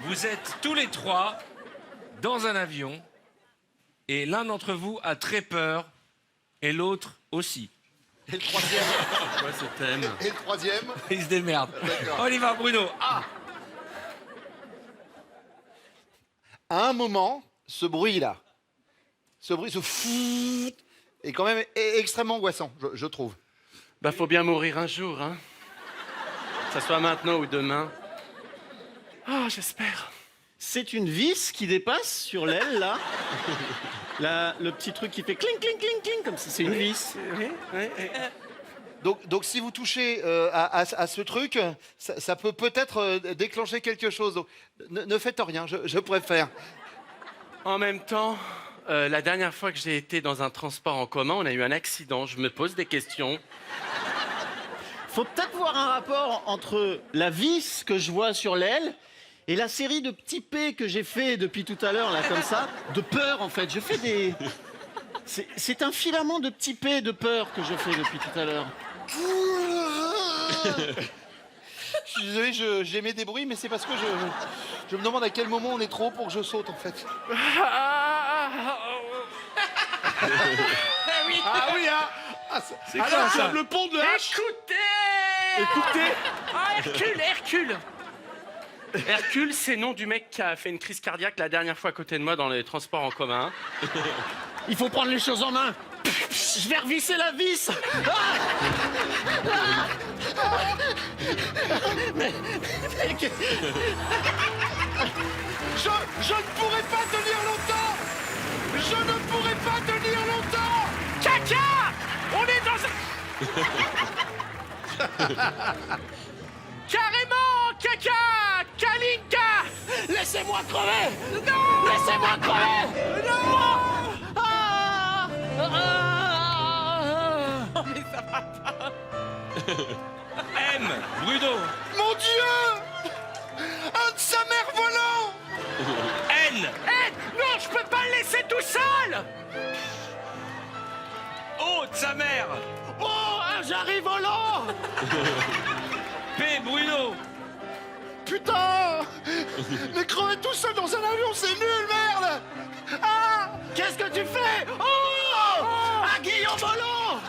Vous êtes tous les trois dans un avion et l'un d'entre vous a très peur et l'autre aussi. Et le troisième? Quoi ce thème? Et le troisième? Il se démerde. D'accord. On y va, Bruno. Ah! À un moment, ce bruit-là, ce fou, est quand même extrêmement angoissant, je trouve. Bah faut bien mourir un jour, hein. Que ça soit maintenant ou demain. Ah, j'espère. C'est une vis qui dépasse sur l'aile, là. Le petit truc qui fait cling, cling, cling, cling, comme si c'est une vis. Oui, oui, oui. Donc si vous touchez à ce truc, ça peut peut-être déclencher quelque chose. Donc, ne faites rien, je préfère. En même temps, la dernière fois que j'ai été dans un transport en commun, on a eu un accident. Je me pose des questions. Faut peut-être voir un rapport entre la vis que je vois sur l'aile et la série de petits P que j'ai fait depuis tout à l'heure, là, comme ça, de peur, en fait. Je fais des... C'est un filament de petits P de peur que je fais depuis tout à l'heure. Je suis désolé, j'émets des bruits, mais c'est parce que je me demande à quel moment on est trop pour que je saute, en fait. Ah oui, hein. C'est quoi ça? Le pont de H. Écoutez. Ah, Hercule. Hercule, c'est le nom du mec qui a fait une crise cardiaque la dernière fois à côté de moi dans les transports en commun. Il faut prendre les choses en main. Je vais revisser la vis. Je ne pourrai pas tenir longtemps. Je ne pourrai pas tenir longtemps. Caca! On est dans un... Carrément! Caca! Kalinka! Laissez-moi crever. Non! Laissez-moi crever. Non! Mais ça va pas. M! Bruno! Mon Dieu! Un de sa mère volant! N! N! Non, je peux pas le laisser tout seul! O de sa mère! Oh, j'arrive volant. P! Bruno! Putain! Mais crever tout seul dans un avion, c'est nul, merde! Ah! Qu'est-ce que tu fais? Oh, un Guillaume volant.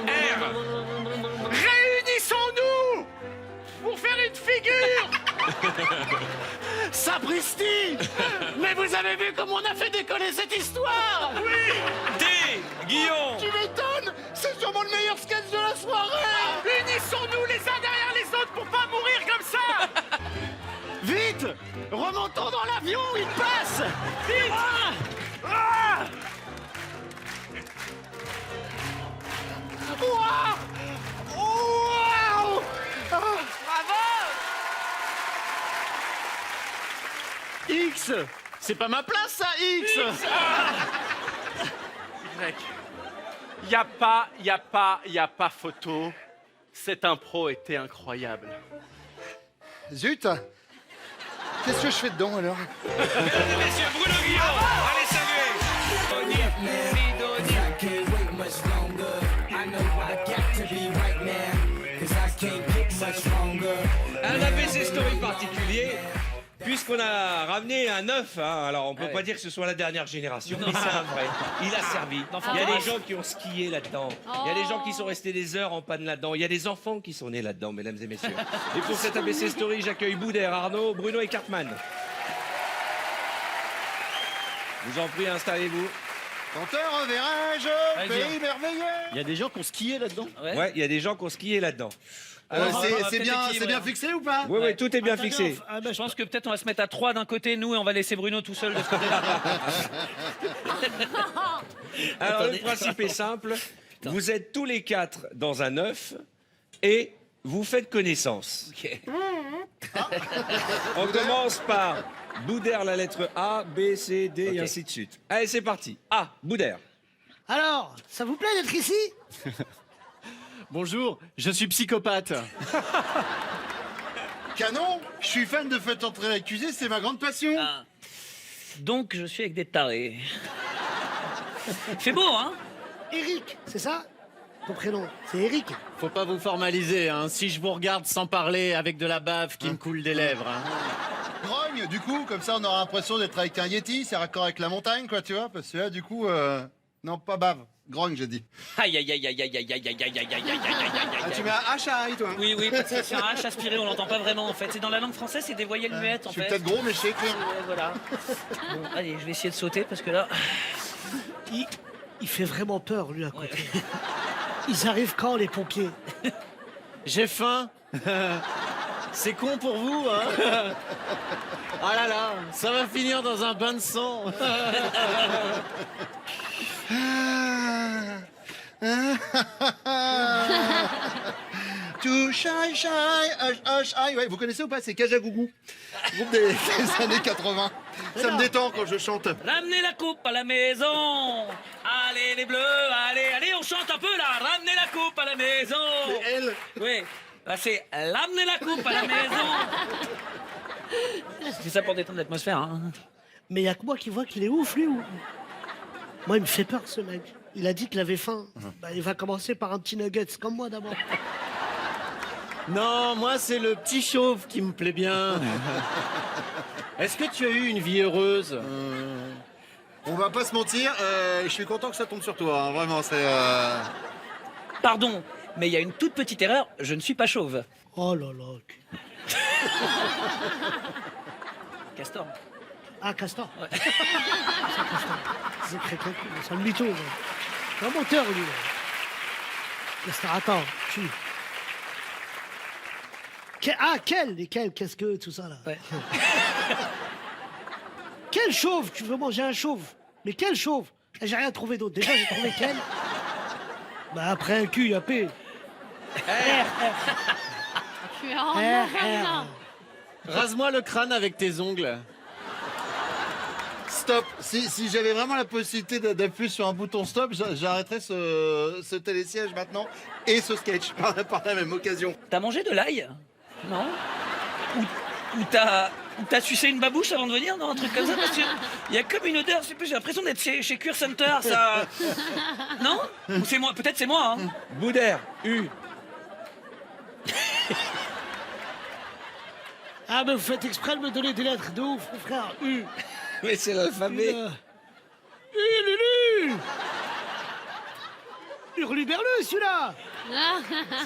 R! Réunissons-nous! Pour faire une figure! Sapristi. Mais vous avez vu comment on a fait décoller cette histoire? Oui! D! Guillaume! Tu m'étonnes! C'est sûrement le meilleur sketch de la soirée! Unissons-nous les uns derrière les autres pour pas mourir comme ça! Vite! Remontons dans l'avion, il passe! Vite! Ah! Ouah! Ouah! Ah! Bravo! X! C'est pas ma place, ça, X! Mec, y a pas photo. Cette impro était incroyable. Zut! Qu'est-ce que je fais dedans, alors? Mesdames et messieurs, Bruno Guillaume! Allez, saluer! Un ABC Story particulier, puisqu'on a ramené un œuf, hein, alors on peut pas dire que ce soit la dernière génération, mais c'est un vrai. Il a servi. Il y a des gens qui ont skié là-dedans. Il y a des gens qui sont restés des heures en panne là-dedans. Il y a des enfants qui sont nés là-dedans, mesdames et messieurs. Et pour cette ABC Story, j'accueille Boudère, Arnaud, Bruno et Cartman. Je vous en prie, installez-vous. Quand te reverrai-je, pays merveilleux! Il y a des gens qui ont skié là-dedans. Ouais, il y a des gens qui ont skié là-dedans. C'est bien fixé ou pas? Oui, oui, tout est bien fixé. Je pense que peut-être on va se mettre à 3 d'un côté, nous, et on va laisser Bruno tout seul de ce côté-là. Alors, le principe est simple. Vous êtes tous les quatre dans un œuf et vous faites connaissance. On commence par Boudère, la lettre A, B, C, D, et ainsi de suite. Allez, c'est parti. A, Boudère. Alors, ça vous plaît d'être ici? Bonjour, je suis psychopathe. Canon! Je suis fan de Faites entrer l'accusé, c'est ma grande passion! Donc, je suis avec des tarés. C'est beau, hein? Eric, c'est ça? Ton prénom, c'est Eric. Faut pas vous formaliser, hein. Si je vous regarde sans parler avec de la bave qui me coule des lèvres, hein. Grogne, du coup, comme ça on aura l'impression d'être avec un Yeti, c'est raccord avec la montagne, quoi, tu vois, parce que là, du coup, non, pas bave, grogne, j'ai dit. Aïe, aïe, aïe, aïe, aïe, aïe, aïe, aïe, aïe, aïe, aïe, aïe, aïe, Ah, aïe, tu aïe. mets un H à I, toi. Oui, oui, parce que c'est un H aspiré, on l'entend pas vraiment en fait. C'est dans la langue française, c'est des voyelles muettes en Je suis fait. peut-être gros, mais je sais écrire. Ouais, voilà. Bon, allez, je vais essayer de sauter parce que là. Il fait vraiment peur, lui, à côté. Ils arrivent quand, les pompiers? J'ai faim. C'est con pour vous, hein. Ah là là, ça va finir dans un bain de sang. Too shy, shy, hush, hush, aïe. Ouais, vous connaissez ou pas? C'est Kajagougou, groupe des années 80. Ça me détend quand je chante. Ramenez la coupe à la maison. Allez les bleus, allez, allez, on chante un peu là. Ramenez la coupe à la maison. Elle. Oui, bah, c'est ramenez la coupe à la maison. C'est ça pour détendre l'atmosphère. Hein. Mais il y a que moi qui vois qu'il est ouf, lui. Ou... Moi, il me fait peur, ce mec. Il a dit qu'il avait faim. Bah, il va commencer par un petit nuggets, comme moi d'abord. Non, moi c'est le petit chauve qui me plaît bien. Est-ce que tu as eu une vie heureuse? On va pas se mentir, je suis content que ça tombe sur toi, hein, vraiment, c'est... Pardon, mais il y a une toute petite erreur. Je ne suis pas chauve. Oh là là. Castor. Ah, Castor. Ouais. C'est Castor. C'est très cool. C'est un mytho. Ouais. C'est un menteur, lui. Castor, attends. Quel qu'est-ce que tout ça là? Ouais. Quel chauve? Tu veux manger un chauve? Mais quel chauve? J'ai rien trouvé d'autre. Déjà, j'ai trouvé quel? Bah, après un cul, il y a P. R. Rase-moi le crâne avec tes ongles. Stop. Si j'avais vraiment la possibilité d'appuyer sur un bouton stop, j'arrêterais ce télésiège maintenant et ce sketch par la même occasion. T'as mangé de l'ail? Non? Ou t'as sucé une babouche avant de venir? Non, un truc comme ça? Parce qu'il y a comme une odeur, je sais plus, j'ai l'impression d'être chez Cure Center, ça... Non? Ou c'est moi? Peut-être c'est moi, hein? Boudère, U. Ah, mais vous faites exprès de me donner des lettres de ouf, mon frère. U. Mais c'est l'alphabet. Lulu. Hurluberlu, celui-là.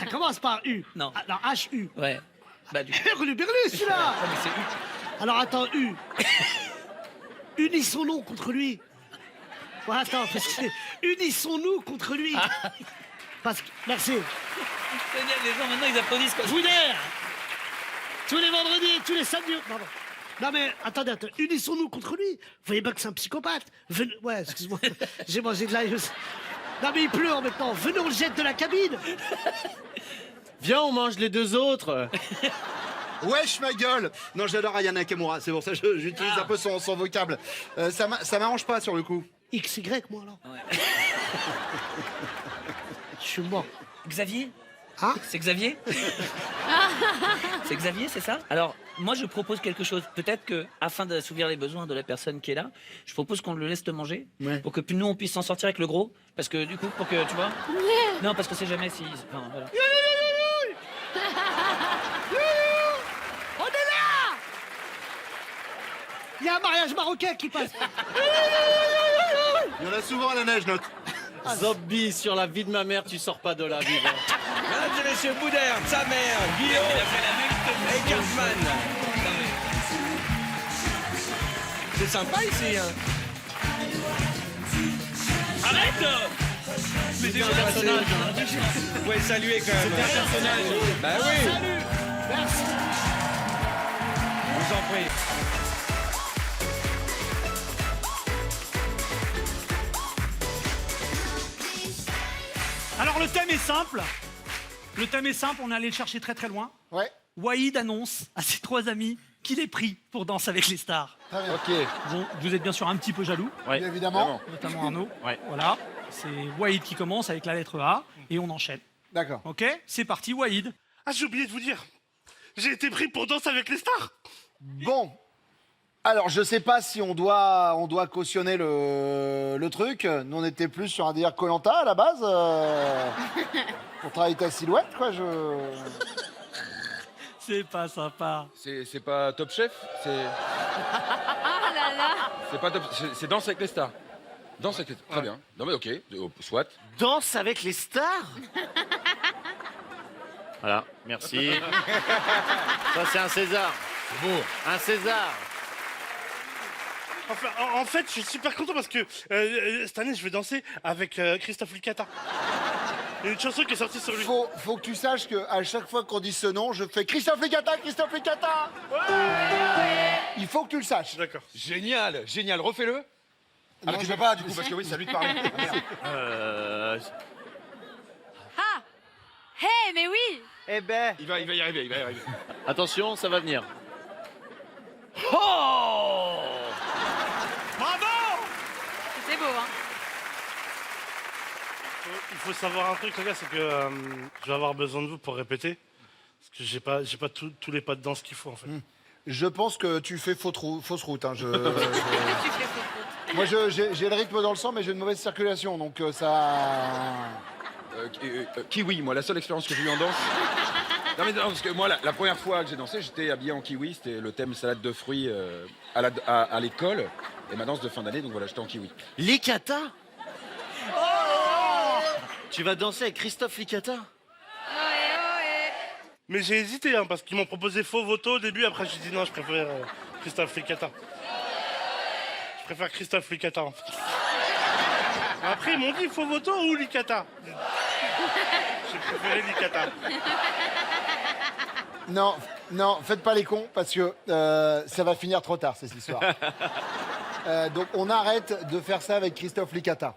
Ça commence par U. Non. Ah, non, H-U. Ouais. Bah du coup... Hurluberlu, celui-là. Ah, mais c'est U. Alors attends, U. Unissons-nous contre lui. Ouais, attends, parce que unissons-nous contre lui. Parce que... Merci. Génial, les gens maintenant ils applaudissent quand Boudère. Tous les vendredis, tous les samedis. Pardon. Non mais attendez, unissons-nous contre lui. Vous voyez pas que c'est un psychopathe. Ouais, excuse-moi. J'ai mangé de l'ail aussi. Non mais il pleut en même temps. Venez, on le jette de la cabine. Viens, on mange les deux autres. Wesh ma gueule. Non, j'adore Aya Nakamura, c'est pour ça que j'utilise un peu son vocable. Ça m'arrange pas sur le coup. XY, moi alors. Ouais. Je suis mort. Xavier? Hein? C'est Xavier? C'est Xavier, c'est ça? Alors, moi, je propose quelque chose. Peut-être que, afin d'assouvir les besoins de la personne qui est là, je propose qu'on le laisse te manger. Ouais. Pour que nous, on puisse s'en sortir avec le gros. Parce que, du coup, pour que, tu vois... Non, parce que c'est jamais si... Enfin, voilà. On est là. Il y a un mariage marocain qui passe. Il y en a souvent à la neige, note. Zombie, sur la vie de ma mère, tu sors pas de là, vivant. Mesdames et messieurs, Boudère, sa mère, Guillaume et Kaufmann. C'est sympa ici, hein. Arrête! Mais c'est un personnage. Vous pouvez saluer quand même. C'est un personnage. Bah oui, Salut. Merci. je vous en prie. Alors le thème est simple. Le thème est simple, on est allé le chercher très très loin. Ouais. Wahid annonce à ses 3 amis qu'il est pris pour Danse avec les stars. Très bien. Ok. Bon, vous êtes bien sûr un petit peu jaloux, Bien évidemment. notamment Arnaud. Ouais. Voilà, c'est Wahid qui commence avec la lettre A et on enchaîne. D'accord. Ok, c'est parti, Wahid. Ah, j'ai oublié de vous dire. J'ai été pris pour Danse avec les stars. Bon. Alors, je sais pas si on doit cautionner le truc. Nous, on était plus sur un délire Koh-Lanta à la base. Pour travailler ta silhouette, quoi. C'est pas sympa. C'est pas Top Chef. Oh là là. C'est pas Top. C'est Danse avec les stars. Danse avec les. Très bien. Non mais ok. Soit. Danse avec les stars. Voilà, merci. Ça, c'est un César. C'est beau. Un César. Enfin, en fait, je suis super content parce que cette année, je vais danser avec Christophe Licata. Il y a une chanson qui est sortie sur lui. Faut que tu saches qu'à chaque fois qu'on dit ce nom, je fais Christophe Licata, Christophe Licata. Il faut que tu le saches. D'accord. Génial, génial. Refais-le. Ah mais tu peux pas du coup parce que oui, c'est à lui de parler. Ah, merde. Ah. Hey, mais oui. Eh ben. Il va y arriver, il va y arriver. Attention, ça va venir. Oh! C'est beau, hein. Il faut savoir un truc, les gars, c'est que je vais avoir besoin de vous pour répéter. Parce que j'ai pas tous les pas de danse qu'il faut, en fait. Je pense que tu fais fausse route. Hein. Tu fais faux faute. Moi, j'ai le rythme dans le sang, mais j'ai une mauvaise circulation, donc ça. Kiwi, moi, la seule expérience que j'ai eue en danse. Non, mais non, parce que moi, la première fois que j'ai dansé, j'étais habillé en kiwi. C'était le thème salade de fruits à l'école. Et ma danse de fin d'année, donc voilà, j'étais en kiwi. Licata. Tu vas danser avec Christophe Licata. Ouais. Mais j'ai hésité, hein, parce qu'ils m'ont proposé faux voto au début. Après, j'ai dit non, je préfère Christophe Licata. Je préfère Christophe Licata, en fait. Après, ils m'ont dit faux voto ou Licata. J'ai préféré Licata. Non, faites pas les cons, parce que ça va finir trop tard, cette histoire. Donc, on arrête de faire ça avec Christophe Licata.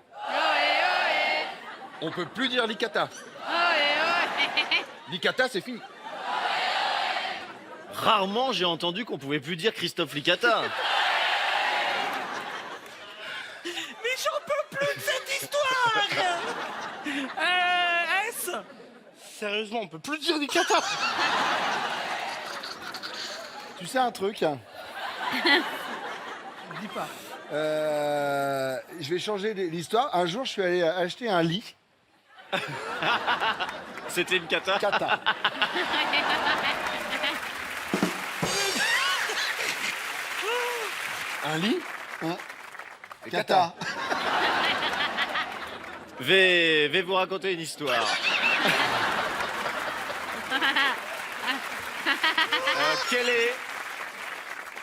On peut plus dire Licata. Licata, c'est fini. Rarement j'ai entendu qu'on pouvait plus dire Christophe Licata. Mais j'en peux plus de cette histoire. S. Sérieusement, on peut plus dire Licata. Tu sais un truc? Dis pas. Je vais changer l'histoire. Un jour, je suis allé acheter un lit. C'était une cata. Cata. Un lit. Cata. Vais vous raconter une histoire.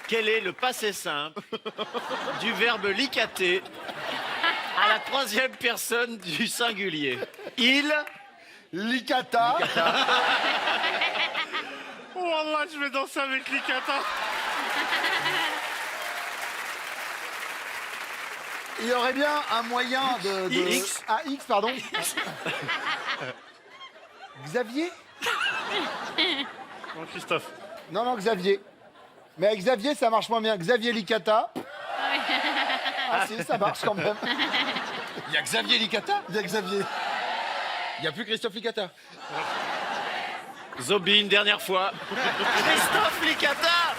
Quel est le passé simple du verbe licater à la troisième personne du singulier? Il Licata. Oh Allah, je vais danser avec Licata. Il y aurait bien un moyen de... X. Ah, X, pardon. Xavier? Non, Christophe. Non, Xavier. Mais avec Xavier, ça marche moins bien. Xavier Licata. Ah si, ça marche quand même. Il y a Xavier Licata. Il y a Xavier. Il n'y a plus Christophe Licata. Zobi, une dernière fois. Christophe Licata.